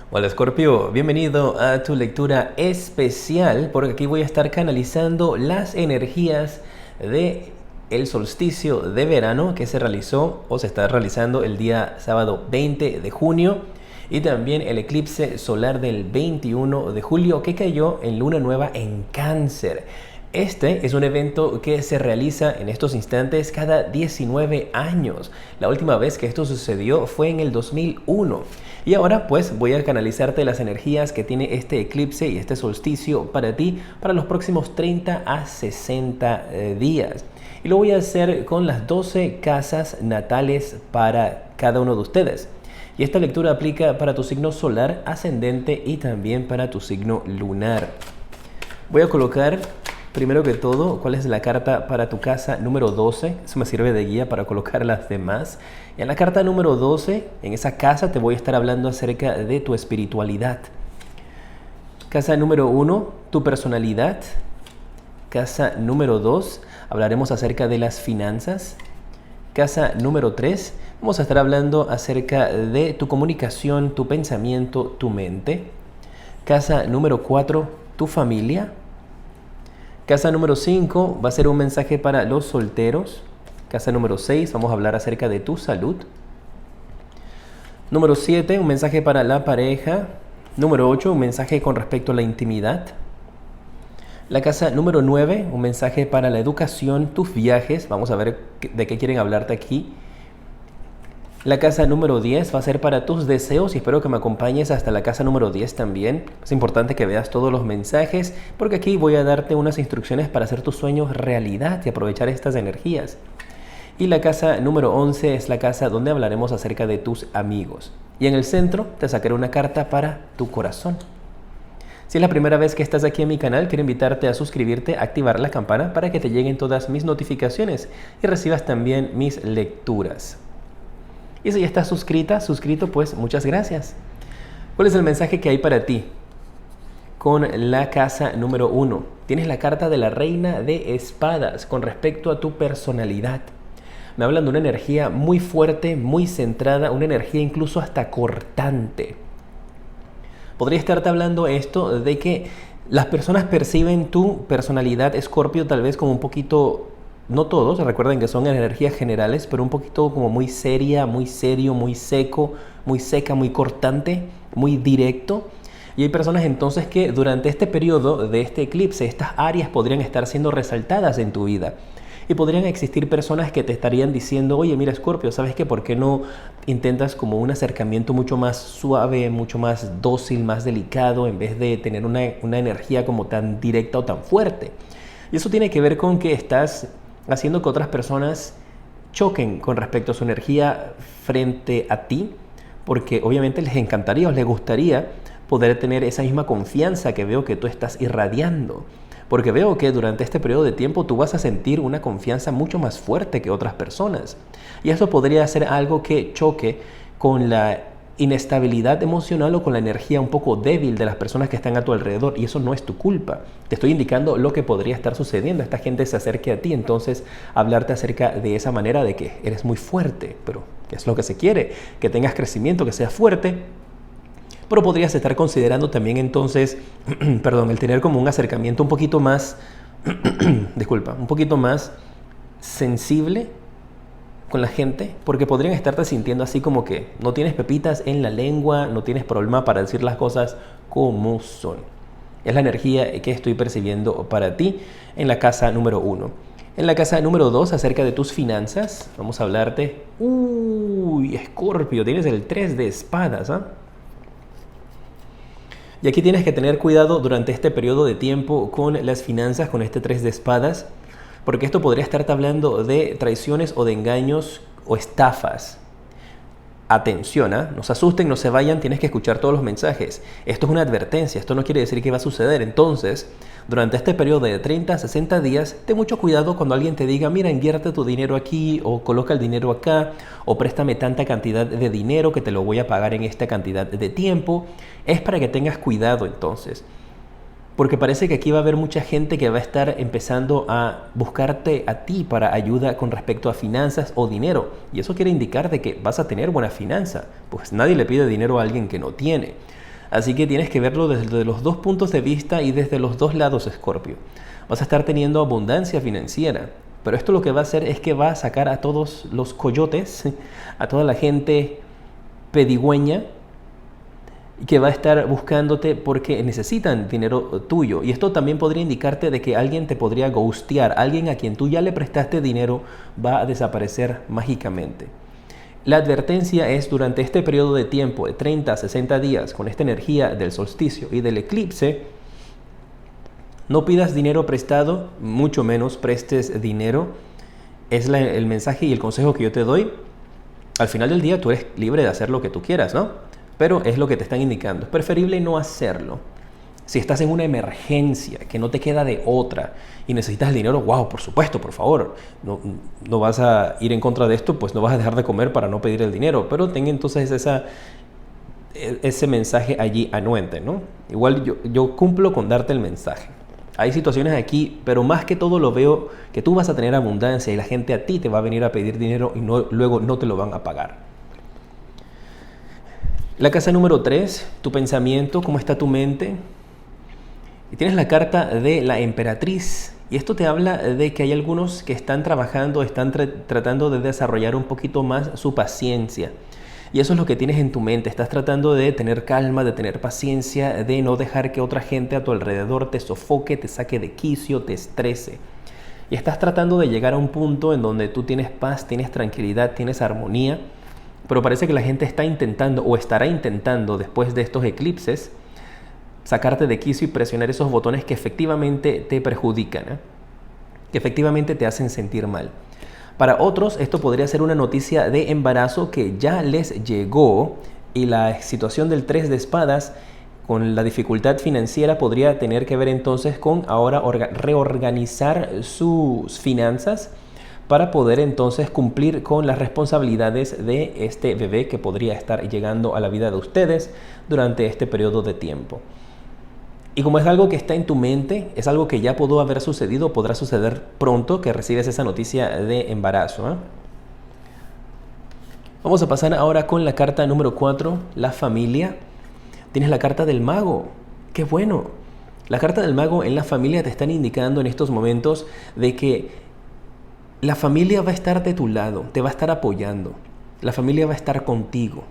Hola Scorpio, bienvenido a tu lectura especial porque aquí voy a estar canalizando las energías de el solsticio de verano que se realizó o se está realizando el día sábado 20 de junio y también el eclipse solar del 21 de julio que cayó en luna nueva en Cáncer. Este es un evento que se realiza en estos instantes cada 19 años. La última vez que esto sucedió fue en el 2001. Y ahora pues voy a canalizarte las energías que tiene este eclipse y este solsticio para ti para los próximos 30 a 60 días. Y lo voy a hacer con las 12 casas natales para cada uno de ustedes. Y esta lectura aplica para tu signo solar, ascendente y también para tu signo lunar. Voy a colocar primero que todo cuál es la carta para tu casa número 12. Eso me sirve de guía para colocar las demás. Y en la carta número 12, en esa casa te voy a estar hablando acerca de tu espiritualidad. Casa número 1, tu personalidad. Casa número 2, hablaremos acerca de las finanzas. Casa número 3, vamos a estar hablando acerca de tu comunicación, tu pensamiento, tu mente. Casa número 4, tu familia. Casa número 5 va a ser un mensaje para los solteros. Casa número 6, vamos a hablar acerca de tu salud. Número 7, un mensaje para la pareja. Número 8, un mensaje con respecto a la intimidad. La casa número 9, un mensaje para la educación, tus viajes. Vamos a ver de qué quieren hablarte aquí. La casa número 10 va a ser para tus deseos y espero que me acompañes hasta la casa número 10 también. Es importante que veas todos los mensajes porque aquí voy a darte unas instrucciones para hacer tus sueños realidad y aprovechar estas energías. Y la casa número 11 es la casa donde hablaremos acerca de tus amigos. Y en el centro te sacaré una carta para tu corazón. Si es la primera vez que estás aquí en mi canal, quiero invitarte a suscribirte, activar la campana para que te lleguen todas mis notificaciones y recibas también mis lecturas. Y si ya estás suscrito, pues muchas gracias. ¿Cuál es el mensaje que hay para ti? Con la casa número 1, tienes la carta de la Reina de Espadas con respecto a tu personalidad. Me hablan de una energía muy fuerte, muy centrada, una energía incluso hasta cortante. Podría estarte hablando esto de que las personas perciben tu personalidad, Escorpio, tal vez como un poquito... No todos, recuerden que son energías generales, pero un poquito como muy seria, muy serio, muy seco, muy seca, muy cortante, muy directo. Y hay personas entonces que durante este periodo de este eclipse, estas áreas podrían estar siendo resaltadas en tu vida. Y podrían existir personas que te estarían diciendo, oye, mira, Escorpio, ¿sabes qué? ¿Por qué no intentas como un acercamiento mucho más suave, mucho más dócil, más delicado, en vez de tener una energía como tan directa o tan fuerte? Y eso tiene que ver con que estás haciendo que otras personas choquen con respecto a su energía frente a ti, porque obviamente les encantaría o les gustaría poder tener esa misma confianza que veo que tú estás irradiando, porque veo que durante este periodo de tiempo tú vas a sentir una confianza mucho más fuerte que otras personas, y eso podría ser algo que choque con la inestabilidad emocional o con la energía un poco débil de las personas que están a tu alrededor, y eso no es tu culpa. Te estoy indicando lo que podría estar sucediendo. Esta gente se acerque a ti, entonces hablarte acerca de esa manera de que eres muy fuerte, pero ¿qué es lo que se quiere? Que tengas crecimiento, que seas fuerte, pero podrías estar considerando también entonces, perdón, el tener como un acercamiento un poquito más, disculpa, un poquito más sensible con la gente, porque podrían estarte sintiendo así como que no tienes pepitas en la lengua, no tienes problema para decir las cosas como son. Es la energía que estoy percibiendo para ti en la casa número 1. En la casa número 2, acerca de tus finanzas, vamos a hablarte. Uy, Escorpio, tienes el 3 de espadas, ¿ah? Y aquí tienes que tener cuidado durante este periodo de tiempo con las finanzas, con este 3 de espadas, porque esto podría estarte hablando de traiciones o de engaños o estafas. Atención, ¿eh? No se asusten, no se vayan, tienes que escuchar todos los mensajes. Esto es una advertencia, esto no quiere decir que va a suceder. Entonces, durante este periodo de 30 a 60 días, ten mucho cuidado cuando alguien te diga, mira, invierte tu dinero aquí, o coloca el dinero acá, o préstame tanta cantidad de dinero que te lo voy a pagar en esta cantidad de tiempo. Es para que tengas cuidado entonces. Porque parece que aquí va a haber mucha gente que va a estar empezando a buscarte a ti para ayuda con respecto a finanzas o dinero. Y eso quiere indicar de que vas a tener buena finanza. Pues nadie le pide dinero a alguien que no tiene. Así que tienes que verlo desde los dos puntos de vista y desde los dos lados, Escorpio. Vas a estar teniendo abundancia financiera, pero esto lo que va a hacer es que va a sacar a todos los coyotes, a toda la gente pedigüeña, que va a estar buscándote porque necesitan dinero tuyo. Y esto también podría indicarte de que alguien te podría ghostear, alguien a quien tú ya le prestaste dinero va a desaparecer mágicamente. La advertencia es durante este periodo de tiempo de 30 a 60 días con esta energía del solsticio y del eclipse, no pidas dinero prestado, mucho menos prestes dinero. Es el mensaje y el consejo que yo te doy. Al final del día tú eres libre de hacer lo que tú quieras, ¿no? Pero es lo que te están indicando. Es preferible no hacerlo. Si estás en una emergencia, que no te queda de otra y necesitas el dinero, wow, por supuesto, por favor. No vas a ir en contra de esto, pues no vas a dejar de comer para no pedir el dinero. Pero ten entonces ese mensaje allí anuente, ¿no? Igual yo cumplo con darte el mensaje. Hay situaciones aquí, pero más que todo lo veo que tú vas a tener abundancia y la gente a ti te va a venir a pedir dinero y luego no te lo van a pagar. La casa número 3, tu pensamiento, cómo está tu mente. Y tienes la carta de la emperatriz. Y esto te habla de que hay algunos que están trabajando, están tratando de desarrollar un poquito más su paciencia. Y eso es lo que tienes en tu mente. Estás tratando de tener calma, de tener paciencia, de no dejar que otra gente a tu alrededor te sofoque, te saque de quicio, te estrese. Y estás tratando de llegar a un punto en donde tú tienes paz, tienes tranquilidad, tienes armonía. Pero parece que la gente está intentando o estará intentando después de estos eclipses sacarte de quicio y presionar esos botones que efectivamente te perjudican, que efectivamente te hacen sentir mal. Para otros esto podría ser una noticia de embarazo que ya les llegó y la situación del 3 de espadas con la dificultad financiera podría tener que ver entonces con ahora reorganizar sus finanzas para poder entonces cumplir con las responsabilidades de este bebé que podría estar llegando a la vida de ustedes durante este periodo de tiempo. Y como es algo que está en tu mente, es algo que ya pudo haber sucedido, podrá suceder pronto que recibes esa noticia de embarazo, ¿eh? Vamos a pasar ahora con la carta número 4, la familia. Tienes la carta del mago. ¡Qué bueno! La carta del mago en la familia te están indicando en estos momentos de que la familia va a estar de tu lado, te va a estar apoyando. La familia va a estar contigo.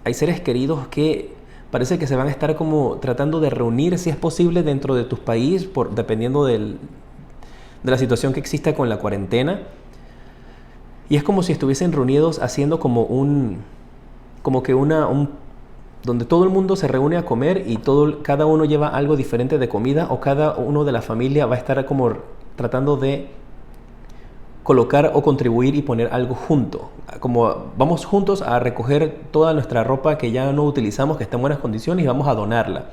Hay seres queridos que parece que se van a estar como tratando de reunir, si es posible, dentro de tu país, dependiendo de la situación que exista con la cuarentena. Y es como si estuviesen reunidos haciendo como donde todo el mundo se reúne a comer y cada uno lleva algo diferente de comida, o cada uno de la familia va a estar como tratando de colocar o contribuir y poner algo junto. Como vamos juntos a recoger toda nuestra ropa que ya no utilizamos, que está en buenas condiciones, y vamos a donarla.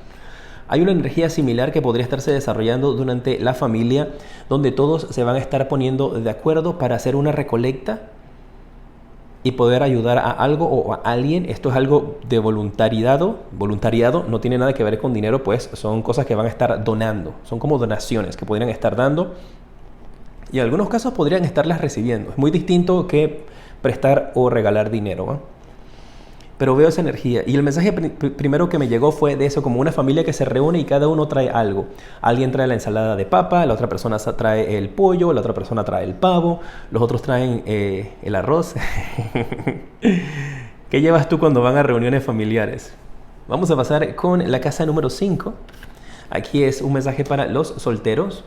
Hay una energía similar que podría estarse desarrollando durante la familia, donde todos se van a estar poniendo de acuerdo para hacer una recolecta y poder ayudar a algo o a alguien. Esto es algo de voluntariado, no tiene nada que ver con dinero, pues son cosas que van a estar donando, son como donaciones que podrían estar dando. Y en algunos casos podrían estarlas recibiendo. Es muy distinto que prestar o regalar dinero, ¿no? Pero veo esa energía. Y el mensaje primero que me llegó fue de eso, como una familia que se reúne y cada uno trae algo. Alguien trae la ensalada de papa, la otra persona trae el pollo, la otra persona trae el pavo, los otros traen el arroz. ¿Qué llevas tú cuando van a reuniones familiares? Vamos a pasar con la casa número 5. Aquí es un mensaje para los solteros.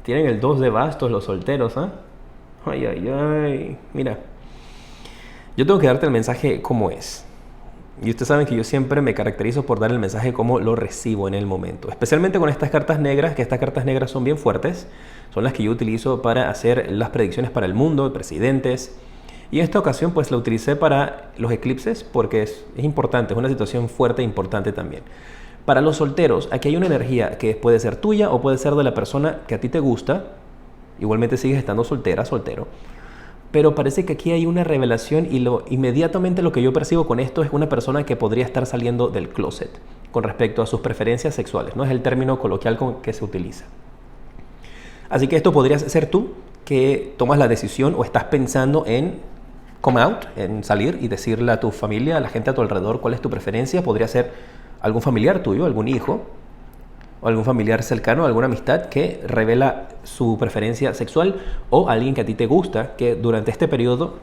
Tienen el 2 de bastos los solteros, ¿ah? Ay, ay, ay. Mira, yo tengo que darte el mensaje como es. Y ustedes saben que yo siempre me caracterizo por dar el mensaje como lo recibo en el momento. Especialmente con estas cartas negras, que estas cartas negras son bien fuertes. Son las que yo utilizo para hacer las predicciones para el mundo, presidentes. Y en esta ocasión pues la utilicé para los eclipses porque es importante, es una situación fuerte e importante también. Para los solteros, aquí hay una energía que puede ser tuya o puede ser de la persona que a ti te gusta. Igualmente sigues estando soltera, soltero. Pero parece que aquí hay una revelación y inmediatamente lo que yo percibo con esto es una persona que podría estar saliendo del closet con respecto a sus preferencias sexuales. No es el término coloquial que se utiliza. Así que esto podría ser tú que tomas la decisión o estás pensando en come out, en salir y decirle a tu familia, a la gente a tu alrededor cuál es tu preferencia. Podría ser algún familiar tuyo, algún hijo, o algún familiar cercano, alguna amistad que revela su preferencia sexual, o alguien que a ti te gusta, que durante este periodo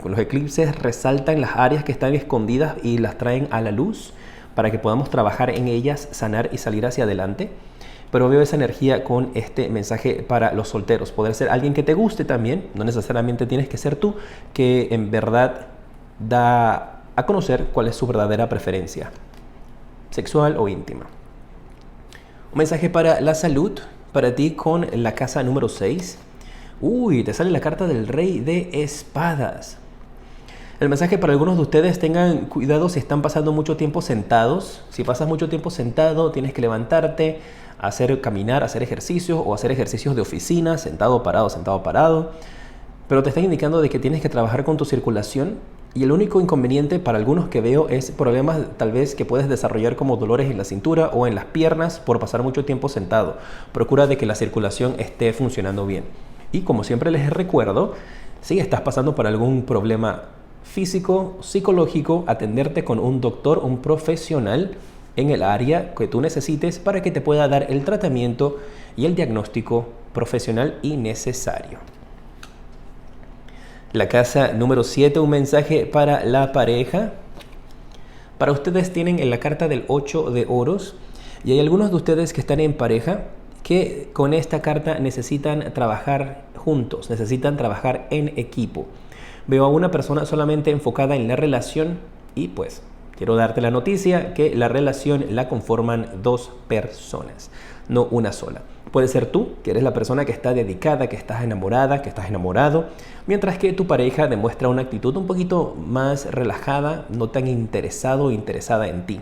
con los eclipses resaltan las áreas que están escondidas y las traen a la luz para que podamos trabajar en ellas, sanar y salir hacia adelante. Pero veo esa energía con este mensaje para los solteros. Poder ser alguien que te guste también, no necesariamente tienes que ser tú, que en verdad da a conocer cuál es su verdadera preferencia sexual o íntima. Un mensaje para la salud, para ti con la casa número 6. Uy, te sale la carta del Rey de Espadas. El mensaje para algunos de ustedes: tengan cuidado si están pasando mucho tiempo sentados. Si pasas mucho tiempo sentado, tienes que levantarte, caminar, hacer ejercicios o hacer ejercicios de oficina, sentado, parado. Pero te está indicando de que tienes que trabajar con tu circulación. Y el único inconveniente para algunos que veo es problemas tal vez que puedes desarrollar, como dolores en la cintura o en las piernas por pasar mucho tiempo sentado. Procura de que la circulación esté funcionando bien. Y como siempre les recuerdo, si estás pasando por algún problema físico, psicológico, atenderte con un doctor, un profesional en el área que tú necesites para que te pueda dar el tratamiento y el diagnóstico profesional y necesario. La casa número 7, un mensaje para la pareja. Para ustedes tienen en la carta del 8 de oros, y hay algunos de ustedes que están en pareja que con esta carta necesitan trabajar juntos, necesitan trabajar en equipo. Veo a una persona solamente enfocada en la relación y pues quiero darte la noticia que la relación la conforman dos personas, no una sola. Puede ser tú, que eres la persona que está dedicada, que estás enamorada, que estás enamorado, mientras que tu pareja demuestra una actitud un poquito más relajada, no tan interesado o interesada en ti.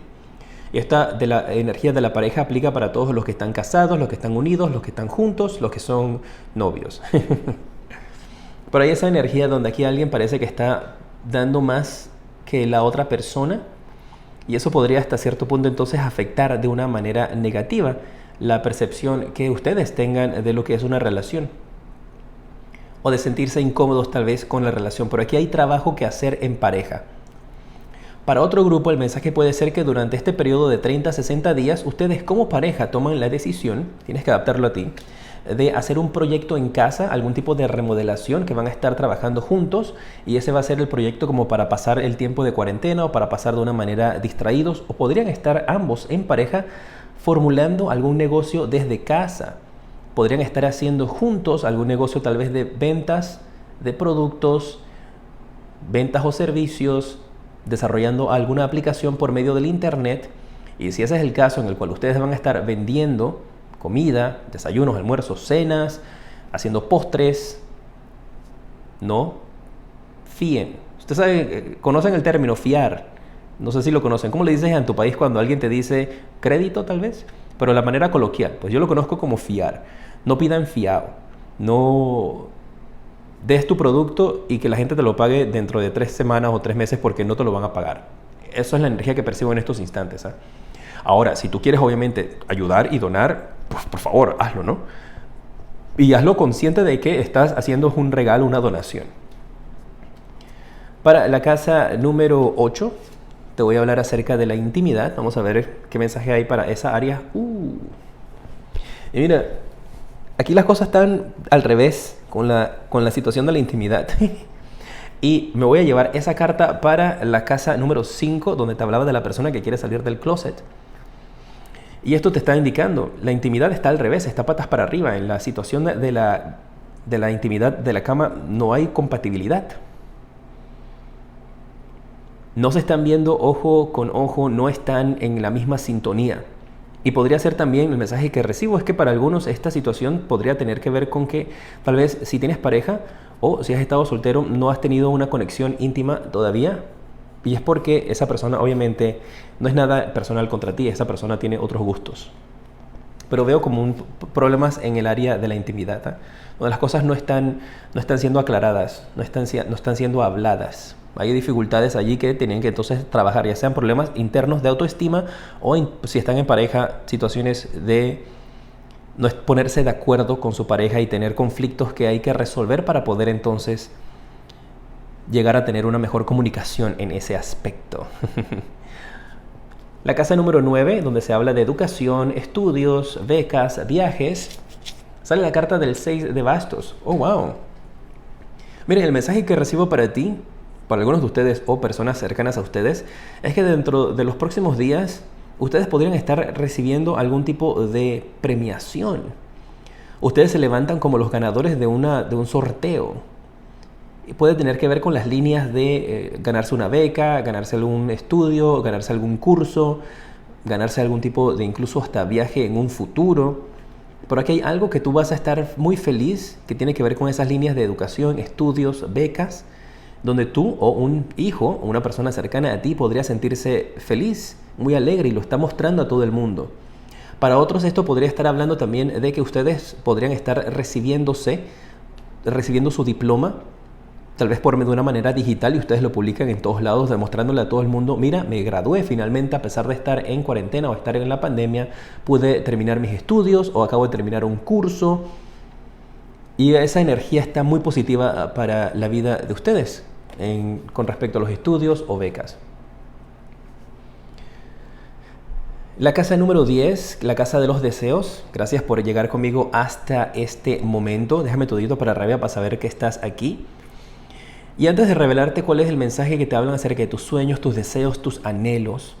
Y esta de la energía de la pareja aplica para todos los que están casados, los que están unidos, los que están juntos, los que son novios. Pero hay esa energía donde aquí alguien parece que está dando más que la otra persona, y eso podría hasta cierto punto entonces afectar de una manera negativa la percepción que ustedes tengan de lo que es una relación, o de sentirse incómodos tal vez con la relación. Pero aquí hay trabajo que hacer en pareja. Para otro grupo, el mensaje puede ser que durante este periodo de 30 a 60 días, ustedes como pareja toman la decisión, tienes que adaptarlo a ti, de hacer un proyecto en casa, algún tipo de remodelación que van a estar trabajando juntos, y ese va a ser el proyecto como para pasar el tiempo de cuarentena o para pasar de una manera distraídos, o podrían estar ambos en pareja formulando algún negocio desde casa. Podrían estar haciendo juntos algún negocio tal vez de ventas de productos, ventas o servicios, desarrollando alguna aplicación por medio del internet. Y si ese es el caso en el cual ustedes van a estar vendiendo comida, desayunos, almuerzos, cenas, haciendo postres, no fíen. Ustedes saben, conocen el término fiar. No sé si lo conocen. ¿Cómo le dices en tu país cuando alguien te dice crédito tal vez? Pero la manera coloquial, pues yo lo conozco como fiar. No pidan fiado. No des tu producto y que la gente te lo pague dentro de 3 semanas o 3 meses porque no te lo van a pagar. Eso es la energía que percibo en estos instantes, ¿eh? Ahora, si tú quieres obviamente ayudar y donar, pues por favor, hazlo, ¿no? Y hazlo consciente de que estás haciendo un regalo, una donación. Para la casa número 8, te voy a hablar acerca de la intimidad. Vamos a ver qué mensaje hay para esa área. Y mira, aquí las cosas están al revés con la situación de la intimidad. Y me voy a llevar esa carta para la casa número 5, donde te hablaba de la persona que quiere salir del closet. Y esto te está indicando, la intimidad está al revés, está patas para arriba. En la situación de la intimidad de la cama no hay compatibilidad. No se están viendo ojo con ojo, no están en la misma sintonía. Y podría ser también, el mensaje que recibo es que para algunos esta situación podría tener que ver con que tal vez si tienes pareja o si has estado soltero no has tenido una conexión íntima todavía. Y es porque esa persona obviamente no es nada personal contra ti, esa persona tiene otros gustos. Pero veo como problemas en el área de la intimidad, ¿eh? Donde las cosas no están siendo aclaradas, no están siendo habladas. Hay dificultades allí que tienen que entonces trabajar, ya sean problemas internos de autoestima o si están en pareja, situaciones de no ponerse de acuerdo con su pareja y tener conflictos que hay que resolver para poder entonces llegar a tener una mejor comunicación en ese aspecto. La casa número 9, donde se habla de educación, estudios, becas, viajes, sale la carta del 6 de bastos. ¡Oh, wow! Miren, el mensaje que recibo para ti, para algunos de ustedes o personas cercanas a ustedes, es que dentro de los próximos días, ustedes podrían estar recibiendo algún tipo de premiación. Ustedes se levantan como los ganadores de un sorteo. Y puede tener que ver con las líneas de ganarse una beca, ganarse algún estudio, ganarse algún curso, ganarse algún tipo de incluso hasta viaje en un futuro. Por aquí hay algo que tú vas a estar muy feliz, que tiene que ver con esas líneas de educación, estudios, becas, donde tú o un hijo o una persona cercana a ti podría sentirse feliz, muy alegre y lo está mostrando a todo el mundo. Para otros esto podría estar hablando también de que ustedes podrían estar recibiendo su diploma, tal vez de una manera digital y ustedes lo publican en todos lados demostrándole a todo el mundo, mira, me gradué finalmente a pesar de estar en cuarentena o estar en la pandemia, pude terminar mis estudios o acabo de terminar un curso y esa energía está muy positiva para la vida de ustedes con respecto a los estudios o becas. La casa número 10, la casa de los deseos. Gracias por llegar conmigo hasta este momento. Déjame tu dedito para arriba para saber que estás aquí. Y antes de revelarte cuál es el mensaje que te hablan acerca de tus sueños, tus deseos, tus anhelos,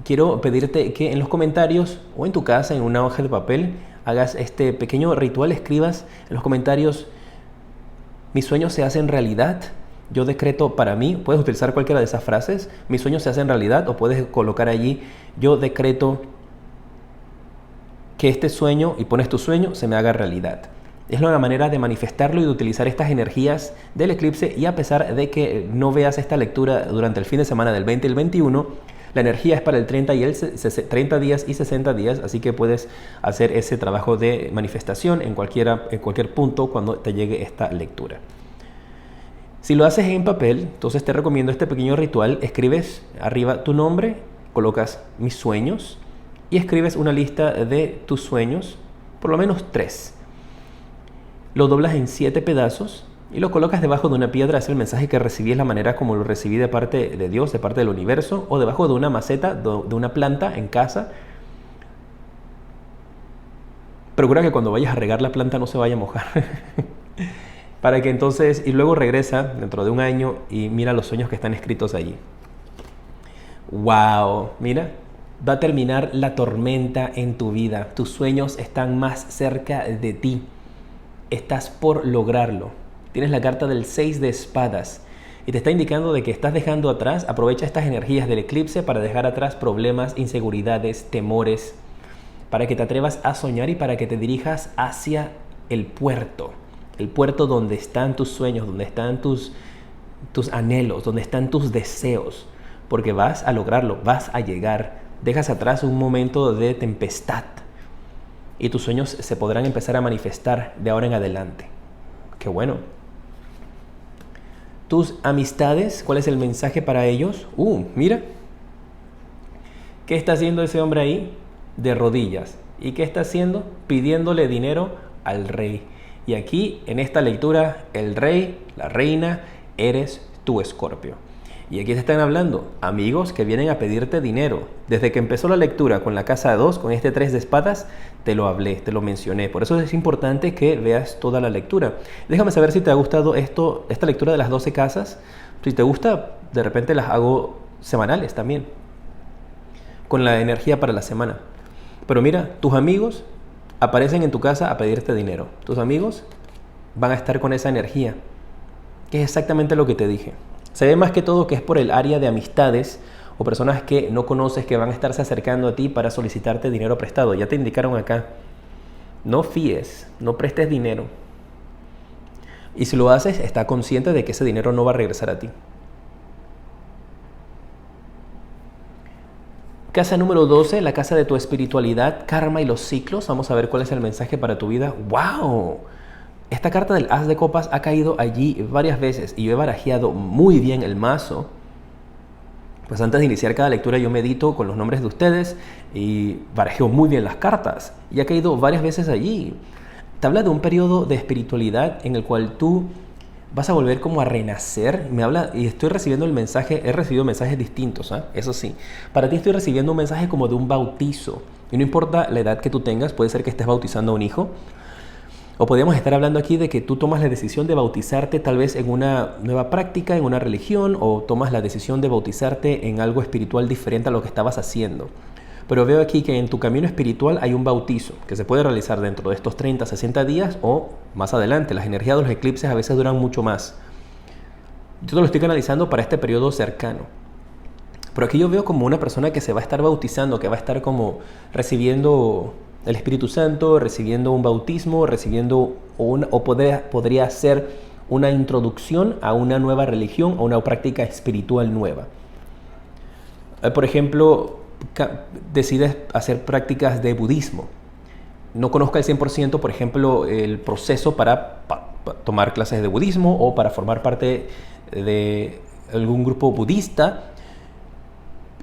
quiero pedirte que en los comentarios o en tu casa, en una hoja de papel, hagas este pequeño ritual, escribas en los comentarios, mis sueños se hacen realidad, yo decreto para mí, puedes utilizar cualquiera de esas frases, mis sueños se hacen realidad, o puedes colocar allí, yo decreto que este sueño, y pones tu sueño, se me haga realidad. Es una manera de manifestarlo y de utilizar estas energías del eclipse, y a pesar de que no veas esta lectura durante el fin de semana del 20 y el 21, la energía es para el 30 días y 60 días, así que puedes hacer ese trabajo de manifestación en cualquier punto cuando te llegue esta lectura. Si lo haces en papel, entonces te recomiendo este pequeño ritual. Escribes arriba tu nombre, colocas mis sueños y escribes una lista de tus sueños, por lo menos 3. Lo doblas en 7 pedazos y lo colocas debajo de una piedra. Es el mensaje que recibí, es la manera como lo recibí de parte de Dios, de parte del universo, o debajo de una maceta, de una planta en casa. Procura que cuando vayas a regar la planta no se vaya a mojar. Para que entonces, y luego regresa dentro de un año y mira los sueños que están escritos allí. ¡Wow! Mira, va a terminar la tormenta en tu vida. Tus sueños están más cerca de ti. Estás por lograrlo. Tienes la carta del 6 de espadas y te está indicando de que estás dejando atrás, aprovecha estas energías del eclipse para dejar atrás problemas, inseguridades, temores, para que te atrevas a soñar y para que te dirijas hacia el puerto donde están tus sueños, donde están tus anhelos, donde están tus deseos, porque vas a lograrlo, vas a llegar. Dejas atrás un momento de tempestad y tus sueños se podrán empezar a manifestar de ahora en adelante. ¡Qué bueno! Tus amistades, ¿cuál es el mensaje para ellos? Mira, ¿qué está haciendo ese hombre ahí? De rodillas. ¿Y qué está haciendo? Pidiéndole dinero al rey. Y aquí, en esta lectura, el rey, la reina, eres tú, Escorpio. Y aquí te están hablando amigos que vienen a pedirte dinero. Desde que empezó la lectura con la casa 2, con este 3 de espadas, te lo hablé, te lo mencioné. Por eso es importante que veas toda la lectura. Déjame saber si te ha gustado esta lectura de las 12 casas. Si te gusta, de repente las hago semanales también, con la energía para la semana. Pero mira, tus amigos aparecen en tu casa a pedirte dinero. Tus amigos van a estar con esa energía, que es exactamente lo que te dije. Se ve más que todo que es por el área de amistades o personas que no conoces que van a estarse acercando a ti para solicitarte dinero prestado. Ya te indicaron acá, no fíes, no prestes dinero. Y si lo haces, está consciente de que ese dinero no va a regresar a ti. Casa número 12, la casa de tu espiritualidad, karma y los ciclos. Vamos a ver cuál es el mensaje para tu vida. ¡Wow! Esta carta del As de Copas ha caído allí varias veces y yo he barajeado muy bien el mazo. Pues antes de iniciar cada lectura yo medito con los nombres de ustedes y barajeo muy bien las cartas. Y ha caído varias veces allí. Te habla de un periodo de espiritualidad en el cual tú vas a volver como a renacer. Me habla y estoy recibiendo el mensaje, he recibido mensajes distintos, ¿eh? Eso sí. Para ti estoy recibiendo un mensaje como de un bautizo. Y no importa la edad que tú tengas, puede ser que estés bautizando a un hijo. O podríamos estar hablando aquí de que tú tomas la decisión de bautizarte tal vez en una nueva práctica, en una religión, o tomas la decisión de bautizarte en algo espiritual diferente a lo que estabas haciendo. Pero veo aquí que en tu camino espiritual hay un bautizo que se puede realizar dentro de estos 30, 60 días o más adelante. Las energías de los eclipses a veces duran mucho más. Yo te lo estoy canalizando para este periodo cercano. Pero aquí yo veo como una persona que se va a estar bautizando, que va a estar como recibiendo el Espíritu Santo, recibiendo un bautismo, recibiendo podría ser una introducción a una nueva religión o una práctica espiritual nueva. Por ejemplo, decides hacer prácticas de budismo. No conozca al 100%, por ejemplo, el proceso para tomar clases de budismo o para formar parte de algún grupo budista.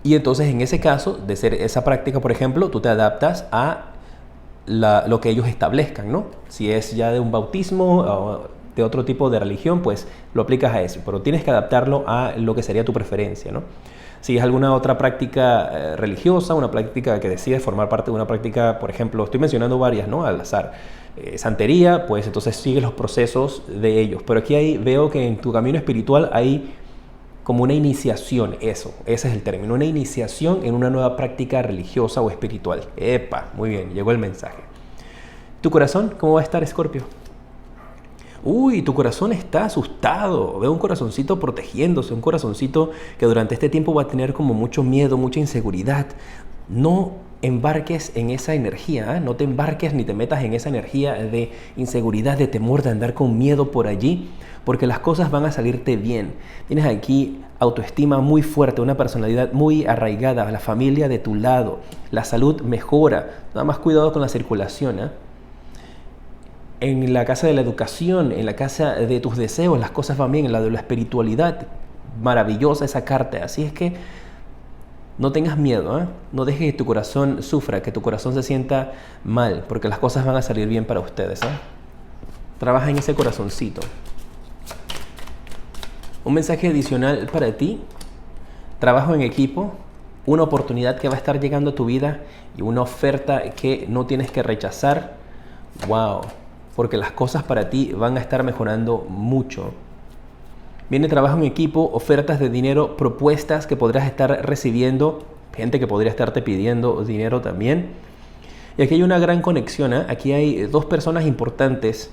Y entonces, en ese caso, de ser esa práctica, por ejemplo, tú te adaptas a lo que ellos establezcan, ¿no? Si es ya de un bautismo o de otro tipo de religión, pues lo aplicas a eso. Pero tienes que adaptarlo a lo que sería tu preferencia, ¿no? Si es alguna otra práctica religiosa, una práctica que decides formar parte de una práctica, por ejemplo, estoy mencionando varias, ¿no? Al azar. Santería, pues entonces sigue los procesos de ellos. Pero aquí veo que en tu camino espiritual hay como una iniciación, ese es el término, una iniciación en una nueva práctica religiosa o espiritual. ¡Epa! Muy bien, llegó el mensaje. ¿Tu corazón cómo va a estar, Escorpio? Uy, tu corazón está asustado. Veo un corazoncito protegiéndose, un corazoncito que durante este tiempo va a tener como mucho miedo, mucha inseguridad. No embarques en esa energía, ¿eh? No te embarques ni te metas en esa energía de inseguridad, de temor, de andar con miedo por allí, porque las cosas van a salirte bien. Tienes aquí autoestima muy fuerte, una personalidad muy arraigada, la familia de tu lado, la salud mejora. Nada más cuidado con la circulación, ¿eh? En la casa de la educación, en la casa de tus deseos, las cosas van bien, en la de la espiritualidad, maravillosa esa carta. Así es que no tengas miedo, ¿eh? No dejes que tu corazón sufra, que tu corazón se sienta mal, porque las cosas van a salir bien para ustedes, ¿eh? Trabaja en ese corazoncito. Un mensaje adicional para ti: trabajo en equipo, una oportunidad que va a estar llegando a tu vida y una oferta que no tienes que rechazar. ¡Wow! Porque las cosas para ti van a estar mejorando mucho. Viene trabajo en equipo, ofertas de dinero, propuestas que podrás estar recibiendo, gente que podría estarte pidiendo dinero también. Y aquí hay una gran conexión, ¿eh? Aquí hay dos personas importantes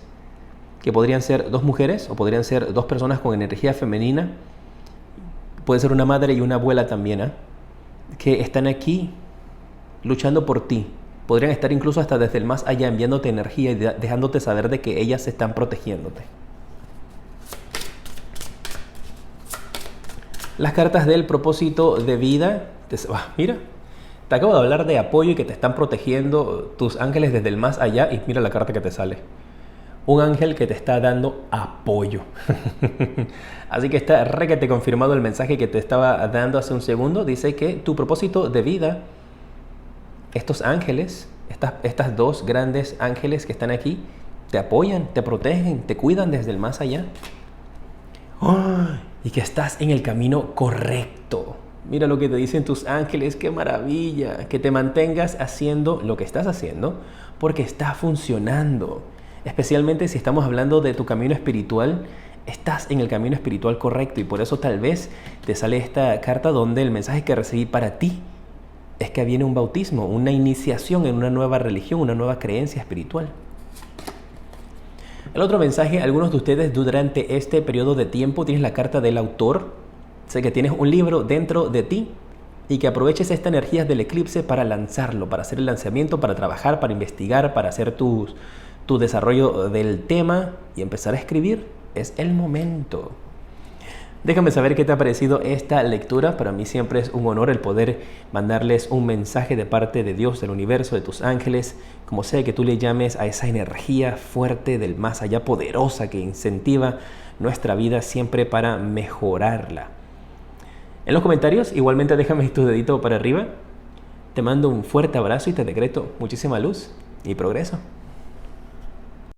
que podrían ser dos mujeres o podrían ser dos personas con energía femenina. Puede ser una madre y una abuela también, ¿eh? Que están aquí luchando por ti. Podrían estar incluso hasta desde el más allá enviándote energía y dejándote saber de que ellas están protegiéndote. Las cartas del propósito de vida. Mira, te acabo de hablar de apoyo y que te están protegiendo tus ángeles desde el más allá. Y mira la carta que te sale. Un ángel que te está dando apoyo. Así que está requete confirmado el mensaje que te estaba dando hace un segundo. Dice que tu propósito de vida, estos ángeles, estas dos grandes ángeles que están aquí, te apoyan, te protegen, te cuidan desde el más allá. ¡Oh! Y que estás en el camino correcto. Mira lo que te dicen tus ángeles, qué maravilla. Que te mantengas haciendo lo que estás haciendo porque está funcionando. Especialmente si estamos hablando de tu camino espiritual, estás en el camino espiritual correcto y por eso tal vez te sale esta carta donde el mensaje que recibí para ti es que viene un bautismo, una iniciación en una nueva religión, una nueva creencia espiritual. El otro mensaje: algunos de ustedes durante este periodo de tiempo tienes la carta del autor. Sé que tienes un libro dentro de ti y que aproveches esta energía del eclipse para lanzarlo, para hacer el lanzamiento, para trabajar, para investigar, para hacer tu desarrollo del tema y empezar a escribir. Es el momento. Déjame saber qué te ha parecido esta lectura. Para mí siempre es un honor el poder mandarles un mensaje de parte de Dios, del universo, de tus ángeles, como sea que tú le llames a esa energía fuerte del más allá, poderosa, que incentiva nuestra vida siempre para mejorarla. En los comentarios igualmente déjame tu dedito para arriba. Te mando un fuerte abrazo y te decreto muchísima luz y progreso.